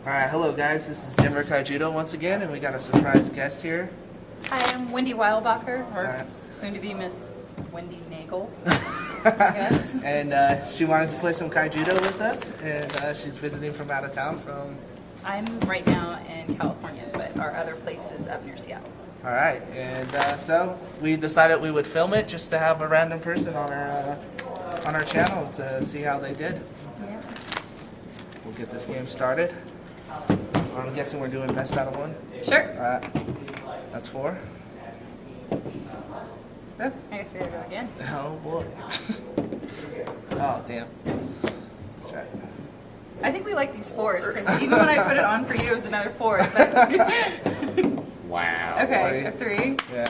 Alright, hello guys, this is Denver Kaijudo once again, and we got a surprise guest here. Hi, I'm Wendy Weilbacher, or Hi. soon to be Miss Wendy Nagel, I guess. And she wanted to play some Kaijudo with us, and she's visiting from out of town from... I'm right now in California, but our other place is up near Seattle. Alright, and so we decided we would film it just to have a random person on our channel to see how they did. Yeah. We'll get this game started. I'm guessing we're doing best out of one. Sure. That's 4. Oh, I guess we gotta go again. Oh boy. Oh damn. Let's try it. I think we like these 4s, because even when I put it on for you, it was another 4. Wow. Okay, a 3. Yeah.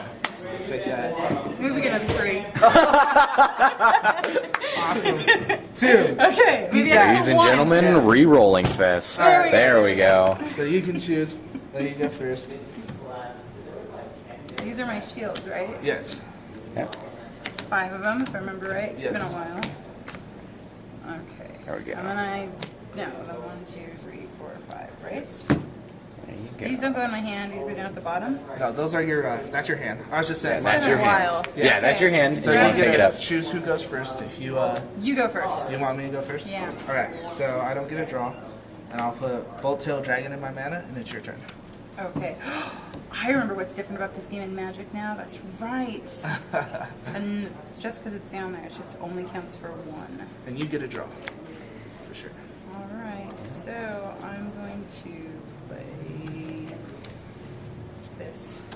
Take that. Maybe we get another 3. Awesome. 2. Okay, maybe I Ladies got and 1. gentlemen, re-rolling fest. Alright. There we go. So you can choose. Let you go first. These are my shields, right? Yes. Yep. 5 of them, if I remember right. It's been a Yes. while. Okay. There we go. And then no, the 1, 2, 3, 4, 5, right? There you go. These don't go in my hand, these go down at the bottom. No, those are your, that's your hand. I was just saying. Yeah, that's been your a hand. while. Yeah, that's your hand. So you you want to pick it up. choose who goes first. If you, You go first. do you want me to go first? Yeah. Alright, so I don't get a draw. And I'll put Bolt Tail Dragon in my mana, and it's your turn. Okay. I remember what's different about this game in Magic now. That's right. And it's just because it's down there. It just only counts for 1. And you get a draw. For sure. All right. So I'm going to play this.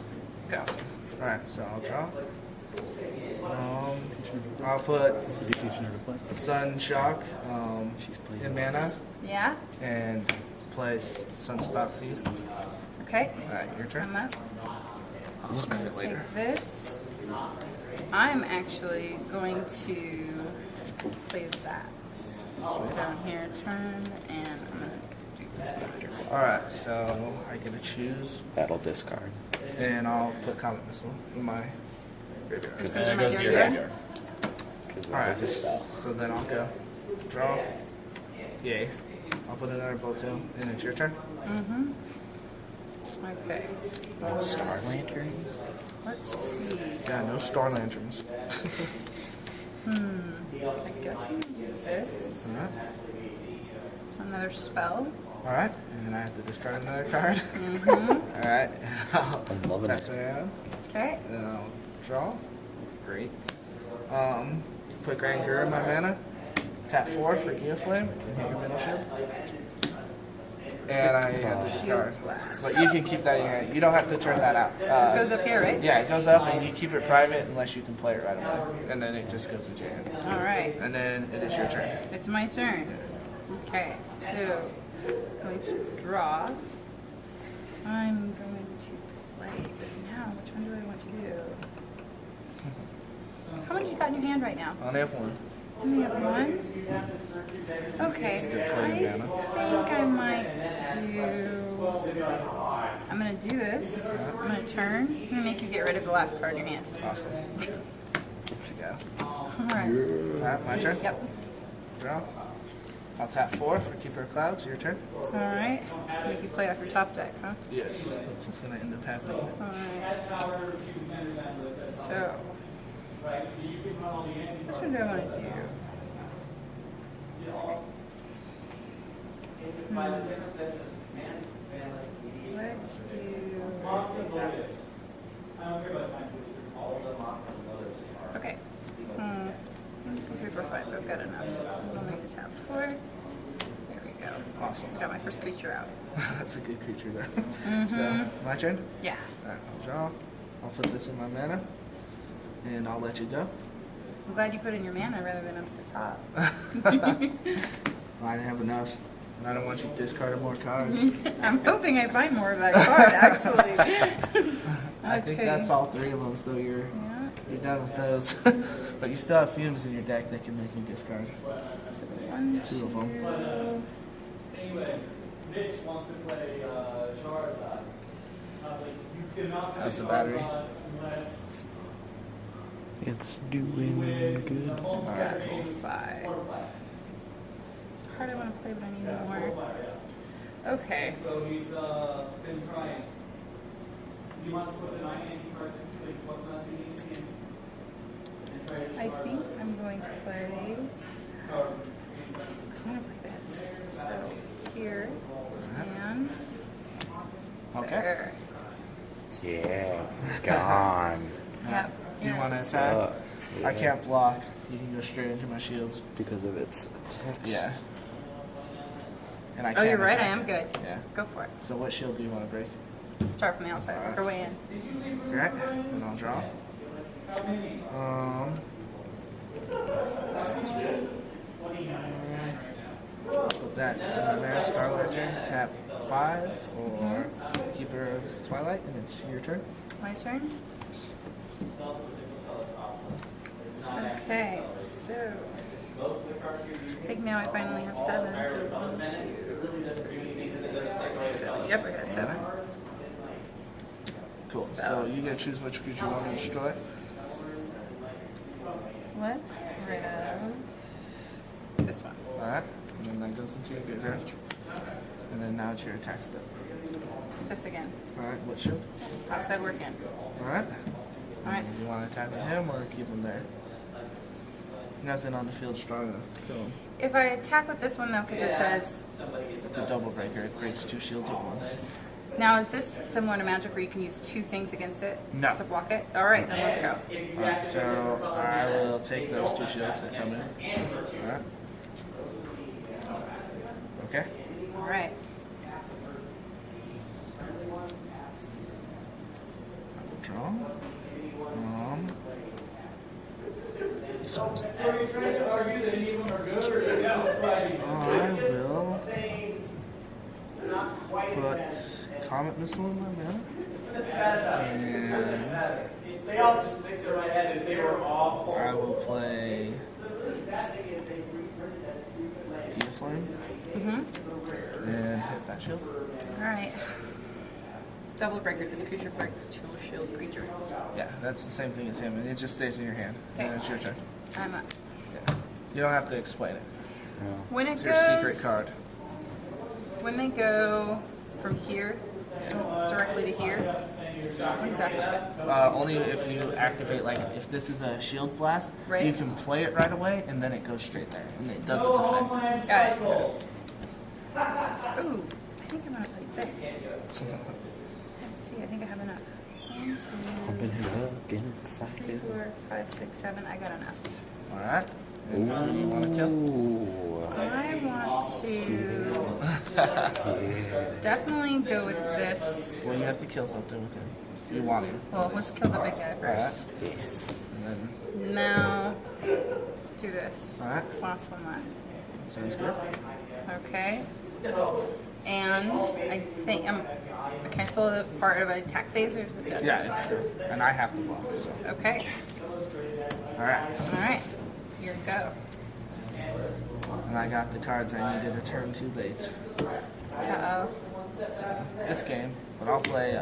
Awesome. Alright, so I'll draw. I'll put Sun Shock in mana Yeah. and play Sunstock Seed. Okay. Alright, your turn. I'm up. I'll look at it later. Take this. I'm actually going to play that. Down here, turn, and I'm going to do this. Alright, so I get to choose, That'll discard. and I'll put Comet Missile in my graveyard. This There is my goes your graveyard. graveyard. Because that Alright, was a spell. so then I'll go draw. Yay. I'll put another Bolt Tail, and it's your turn. Mm-hmm. Okay. No Star Lanterns? Let's see. Yeah, no Star Lanterns. I guess I'm gonna do this. Alright. Another spell. Alright, and then I have to discard another card. Mm-hmm. Alright, I'm loving pass it. it around. Okay. Then I'll draw. Great. Put Grand Guru in my mana. Tap 4 for Geoflame. And hit your middle shield. And I have to discard. Shield blast. But you can keep that in your hand. You don't have to turn that out. This goes up here, right? Yeah, it goes up and you keep it private unless you can play it right away. And then it just goes into your hand. All right. And then it is your turn. It's my turn. Okay. So, going to draw. I'm going to play. But now, which one do I want to do? How many you got in your hand right now? I only have 1. Only have 1? Okay. Still playing I mana. think I might do... I'm going to do this. I'm going to turn. I'm going to make you get rid of the last card in your hand. Awesome. Yeah. Alright. Alright, my turn. Yep. Draw. I'll tap 4 for Keeper of Clouds. Your turn. Alright. Make you play off your top deck, huh? Yes. That's what's going to end up happening. Alright. So... which one do I want to do? Let's do... Okay. 1, 2, 3, 4, 5. I've got enough. I'll make the tap 4. There we go. Awesome. Got my first creature out. That's a good creature there. So, my turn? Yeah. Alright, I'll draw. I'll put this in my mana. And I'll let you go. I'm glad you put in your mana rather than up at the top. I didn't have enough. And I don't want you discarding more cards. I'm hoping I find more of that card, actually. I think that's all 3 of them, so you're done with those. But you still have fumes in your deck that can make me discard. So 1, 2 of them. 2. How's the battery? It's doing good. Alright, cool. 5. It's a card I want to play, but I need more. Okay. So he's been trying. Do you want to put the 9 anti-card so you put nothing in? And try to I think I'm going to play. I'm going to play this. So here and Okay. there. Yeah, it's gone. Yep. Do you want to Uh, attack? I yeah. can't block. You can go straight into my shields. Because of its attacks. Yeah. And I Oh, can't you're right. I attack. am good. Yeah. Go for it. So what shield do you want to break? Start from the outside. Work our way in. Okay. Then I'll draw. Put that in there. Starlight turn. Tap 5 or Keeper of Twilight, and it's your turn. My turn. Okay, so I think now I finally have 7. So 1, 2, 3, 6, 7. Yep, I got 7. Cool. So you get to choose which creature you want to destroy. Let's get rid of this one. Alright. And then that goes into your graveyard. And then now it's your attack step. This again. Alright, what shield? Outside work in. Alright. Alright. Do you want to attack with him or keep him there? Nothing on the field strong enough to kill him. If I attack with this one though, because it says, It's a double breaker. It breaks 2 shields at once. now is this similar to Magic where you can use 2 things against it No. to block it? Alright, then let's go. Alright, so I will take those 2 shields that come in. Alright. Okay. Alright. Draw. I will put Comet Missile in my mana. And They all just mix it right at it. They were all I will play Gear Flame and hit that shield. Alright. Double breaker. This creature breaks 2 shield creature. Yeah, that's the same thing as him, and it just stays in your hand. Okay. And it's your turn. I'm up. Yeah. You don't have to explain it. When it It's goes, your secret card. when they go from here directly to here, what does that happen? Only if you activate, like, if this is a shield blast, Right. you can play it right away, and then it goes straight there, and it does its effect. Got it. Ooh, I think I'm gonna play this. Let's see, I think I have enough. 1, Pumping it up, getting 2, excited. 3, 4, 5, 6, 7. I got enough. All right. And who do you want to kill? Ooh. I want to definitely go with this. Well, you have to kill something with him. You want him. Well, let's kill the big guy All right. first. Yes. And then, Now, do this. all right. Last one left. Sounds good. Okay. And I think can I still have part of an attack phase or is it done? Yeah, it's good. And I have to block, so. Okay. All right. All right. Here we go. And I got the cards I needed a turn too late. Uh-oh. It's game, but I'll play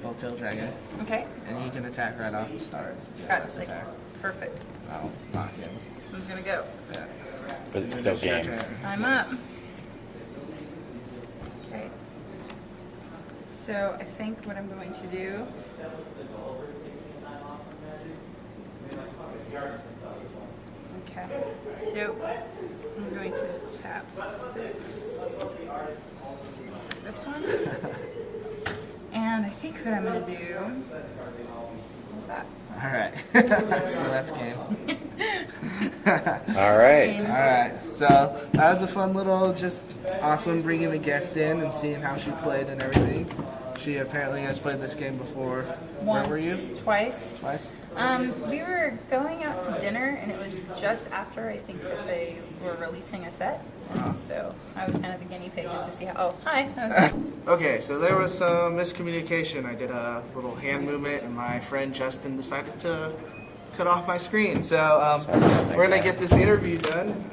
Bowtail Dragon, Okay. and he can attack right off the start. It's got First like attack. perfect. I'll knock him. This one's gonna go. Yeah. But it's And still then your game. turn. I'm up. Okay. So I think what I'm going to do. Okay. So I'm going to tap 6. This one. And I think what I'm going to do. What's that? All right. So that's game. All right. All right. So that was a fun little, just awesome bringing a guest in and seeing how she played and everything. She apparently has played this game before. Once, Where were you? twice. Twice? We were going out to dinner, and it was just after I think that they were releasing a set. So I was kind of the guinea pig just to see how. Oh, hi. Okay, so there was some miscommunication. I did a little hand movement, and my friend Justin decided to cut off my screen. So we're gonna get this interview done.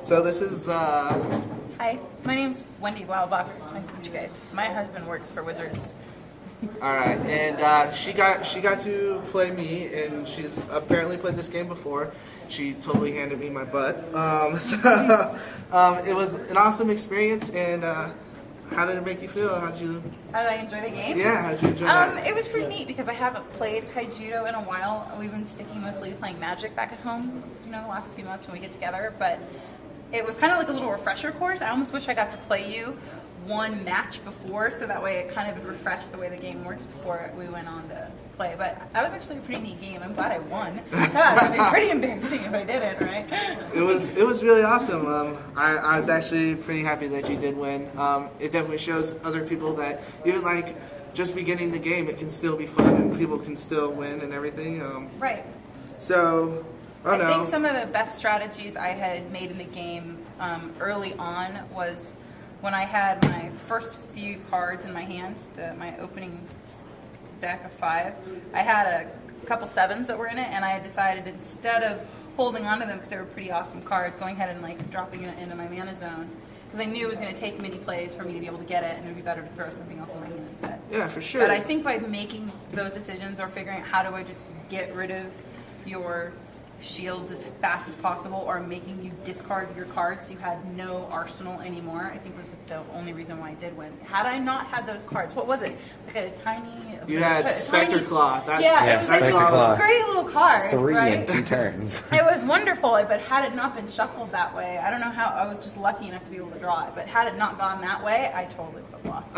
So this is. Hi, my name's Wendy Wildbacher. It's nice to meet you guys. My husband works for Wizards. All right, and she got to play me, and she's apparently played this game before. She totally handed me my butt. So it was an awesome experience, and how did it make you feel? How did I enjoy the game? Yeah, how'd you enjoy that? It was pretty neat because I haven't played Kaijudo in a while. We've been sticking mostly to playing Magic back at home, the last few months when we get together. But it was kind of like a little refresher course. I almost wish I got to play you one match before, so that way it kind of refreshed the way the game works before we went on to play. But that was actually a pretty neat game. I'm glad I won. That would be pretty embarrassing if I didn't, right? It was really awesome. I was actually pretty happy that you did win. It definitely shows other people that even like just beginning the game, it can still be fun and people can still win and everything. Right. So I think some of the best strategies I had made in the game early on was when I had my first few cards in my hand, my opening deck of 5, I had a couple 7s that were in it, and I had decided instead of holding on to them because they were pretty awesome cards, going ahead and like dropping it into my mana zone, because I knew it was going to take many plays for me to be able to get it, and it would be better to throw something else in my hand instead. Yeah, for sure. But I think by making those decisions or figuring out how do I just get rid of your shields as fast as possible, or making you discard your cards so you had no arsenal anymore, I think was the only reason why I did win. Had I not had those cards, what was it? It's like a tiny... You had Spectre Claw. It was like this great little card. 3 right? in 2 turns. It was wonderful, but had it not been shuffled that way, I don't know how, I was just lucky enough to be able to draw it, but had it not gone that way, I totally would have lost.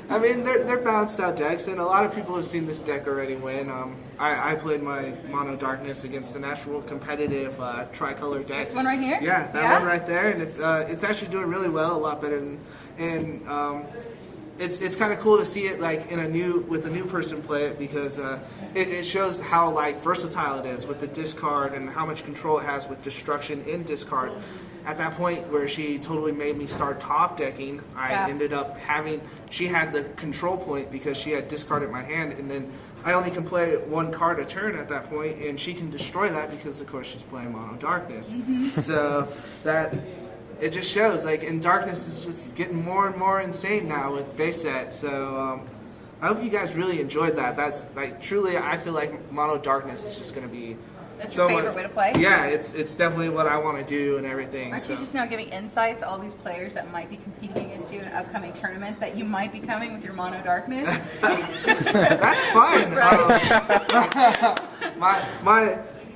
They're balanced out decks, and a lot of people have seen this deck already win. I played my Mono Darkness against an actual competitive tricolor deck. This one right here? Yeah, that one right there, and it's actually doing really well, a lot better than, and it's kind of cool to see it like with a new person play it, because it shows how like versatile it is with the discard and how much control it has with destruction in discard. At that point where she totally made me start top decking, I ended up she had the control point because she had discarded my hand, and then I only can play 1 card a turn at that point, and she can destroy that because of course she's playing Mono Darkness. So that it just shows like, and Darkness is just getting more and more insane now with base set. So I hope you guys really enjoyed that. That's like truly, I feel like Mono Darkness is just going to be. That's your favorite way to play? Yeah, it's definitely what I want to do and everything. Aren't you just now giving insights to all these players that might be competing against you in an upcoming tournament that you might be coming with your Mono Darkness? That's fine.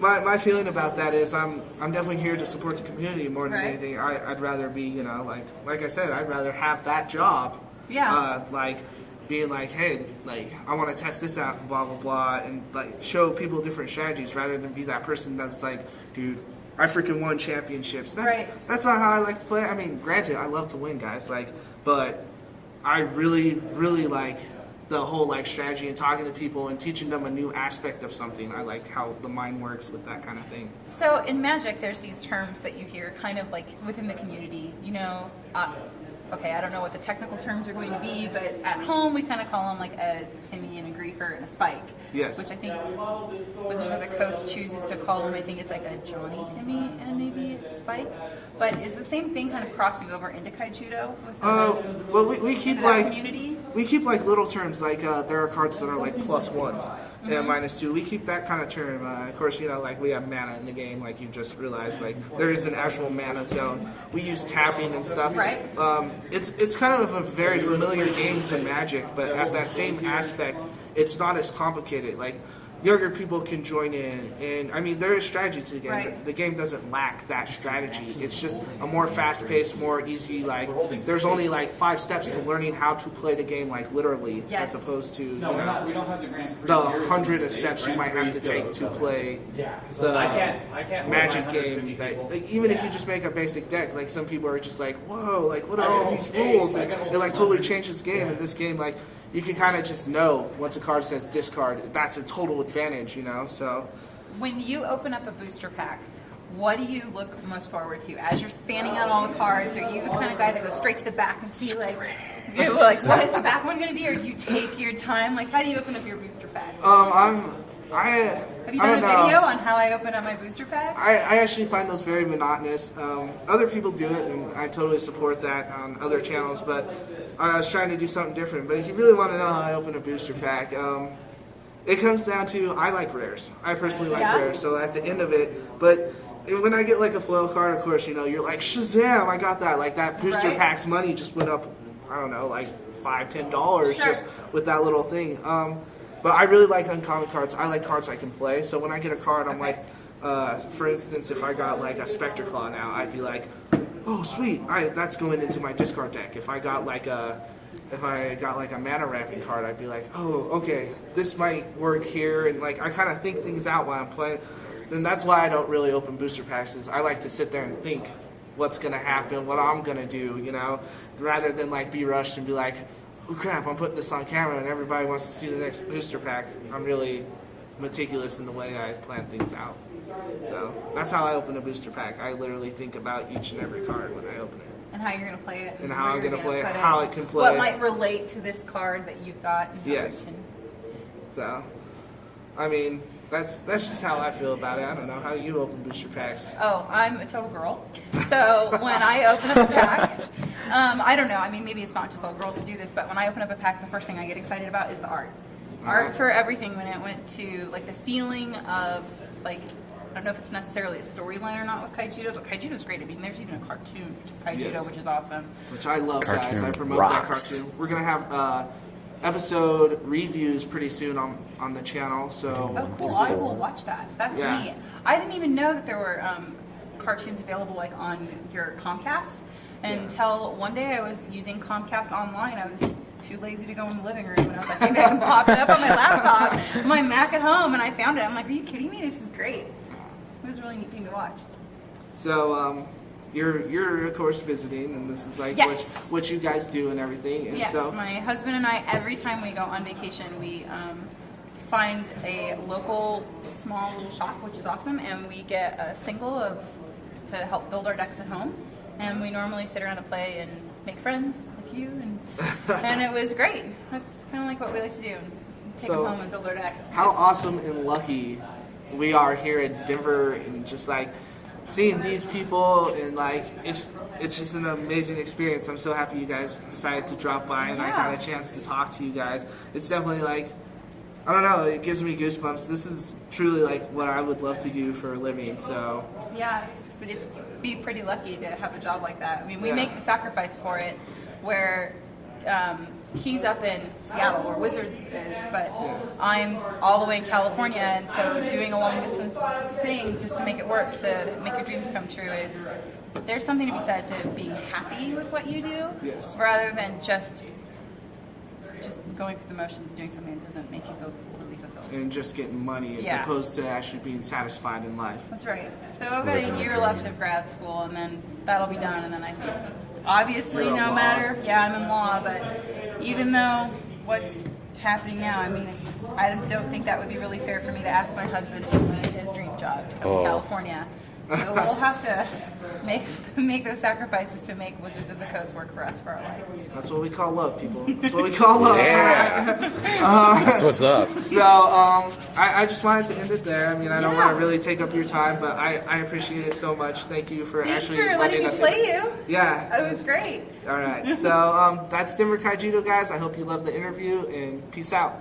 My feeling about that is I'm definitely here to support the community more than anything. I'd rather be, like I said, I'd rather have that job. Yeah. Being like, hey, like I want to test this out, blah blah blah, and like show people different strategies rather than be that person that's like, dude, I freaking won championships. That's not how I like to play. I mean, granted, I love to win, guys, but I really, really like the whole like strategy and talking to people and teaching them a new aspect of something. I like how the mind works with that kind of thing. So in Magic, there's these terms that you hear kind of like within the community, okay, I don't know what the technical terms are going to be, but at home we kind of call them like a Timmy and a Griefer and a Spike. Yes. Which I think Wizards of the Coast chooses to call them, I think it's like a Johnny Timmy and maybe it's Spike. But is the same thing kind of crossing over into Kaijudo? Well, we keep like community? We keep like little terms, like there are cards that are like +1s and -2. We keep that kind of term. Of course, like we have mana in the game, like you just realized, like there is an actual mana zone. We use tapping and stuff. Right. It's kind of a very familiar game to Magic, but at that same aspect, it's not as complicated. Like younger people can join in, and I mean there is strategy to the game. Right. The game doesn't lack that strategy. It's just a more fast-paced, more easy. Like there's only like 5 steps to learning how to play the game, like literally, as opposed to we don't have the Grand Prix the 100 of steps you might have to take to play the Magic game. That like, even if you just make a basic deck, like some people are just like, whoa, like what are all these rules? And it like totally changes the game. In this game, like you can kind of just know once a card says discard, that's a total advantage, So when you open up a booster pack, what do you look most forward to? As you're fanning out all the cards, are you the kind of guy that goes straight to the back and see like what is the back one going to be, or do you take your time? Like how do you open up your booster pack? Have you done a video on how I open up my booster pack? I actually find those very monotonous. Other people do it, and I totally support that on other channels, but I was trying to do something different. But if you really want to know how I open a booster pack, it comes down to I like rares. I personally like rares, so at the end of it, but when I get like a foil card, of course, you know, you're like, Shazam, I got that. Like that booster Right. pack's money just went up, I don't know, like $5-10 Sure. just with that little thing. But I really like uncommon cards. I like cards I can play. So when I get a card, I'm like, for instance, if I got like a Spectre Claw now, I'd be like, oh sweet, that's going into my discard deck. If I got like a mana ramping card, I'd be like, oh, okay, this might work here, and like I kind of think things out while I'm playing. And that's why I don't really open booster packs. Is I like to sit there and think what's gonna happen, what I'm gonna do, you know, rather than like be rushed and be like, oh crap, I'm putting this on camera and everybody wants to see the next booster pack. I'm really meticulous in the way I plan things out. So that's how I open a booster pack. I literally think about each and every card when I open it. And how you're going to play it. And how where I'm you're gonna play it, put how it can play What it. might relate to this card that you've got. And how Yes. it can- So, I mean, that's just how I feel about it. I don't know how you open booster packs. Oh, I'm a total girl. So when I open up a pack, I don't know. I mean, maybe it's not just all girls that do this, but when I open up a pack, the first thing I get excited about is the art. Art for everything. When it went to like the feeling of like, I don't know if it's necessarily a storyline or not with Kaijudo, but Kaijudo is great. I mean, there's even a cartoon for Kaijudo, Yes. which is awesome. Which I love, guys. Cartoon I promote rocks. that cartoon. We're gonna have episode reviews pretty soon on the channel. So Oh, cool! I will watch that. That's Yeah. neat. I didn't even know that there were cartoons available like on your Comcast until one day I was using Comcast online. I was too lazy to go in the living room, and I was like, maybe I can pop it up on my laptop, on my Mac at home, and I found it. I'm like, are you kidding me? This is great. It was a really neat thing to watch. So you're of course visiting, and this is like Yes. what you guys do and everything. And Yes, so my husband and I, every time we go on vacation, we find a local small little shop, which is awesome, and we get a single to help build our decks at home. And we normally sit around and play and make friends like you, and it was great. That's kind of like what we like to do. Take So, them home and build our deck. how awesome and lucky we are here in Denver, and just like seeing these people, and like it's just an amazing experience. I'm so happy you guys decided to drop by, and I got a chance to talk to you guys. It's definitely like, I don't know, it gives me goosebumps. This is truly like what I would love to do for a living. So Yeah, it's be pretty lucky to have a job like that. I mean, we Yeah. make the sacrifice for it, where he's up in Seattle, where Wizards is, but I'm all the way in California, and so doing a long distance thing just to make it work, to make your dreams come true. There's something to be said to being happy with what you do, Yes. rather than just going through the motions and doing something that doesn't make you feel completely fulfilled. and just getting money as Yeah. opposed to actually being satisfied in life. That's right. So I've got a year left of grad school, and then that'll be done. And then I think, obviously, You're in no law. matter, yeah, I'm in law, but even though what's happening now, I mean, I don't think that would be really fair for me to ask my husband to leave his dream job to come to California. So we'll have to make those sacrifices to make Wizards of the Coast work for us for our life. That's what we call love, people. That's what we call love. Yeah. That's what's up. So I just wanted to end it there. I mean, I don't Yeah. want to really take up your time, but I appreciate it so much. Thank you for Thanks actually for letting me us play you. Yeah. It was great. All right. So that's Denver Kaijudo, guys. I hope you loved the interview, and peace out.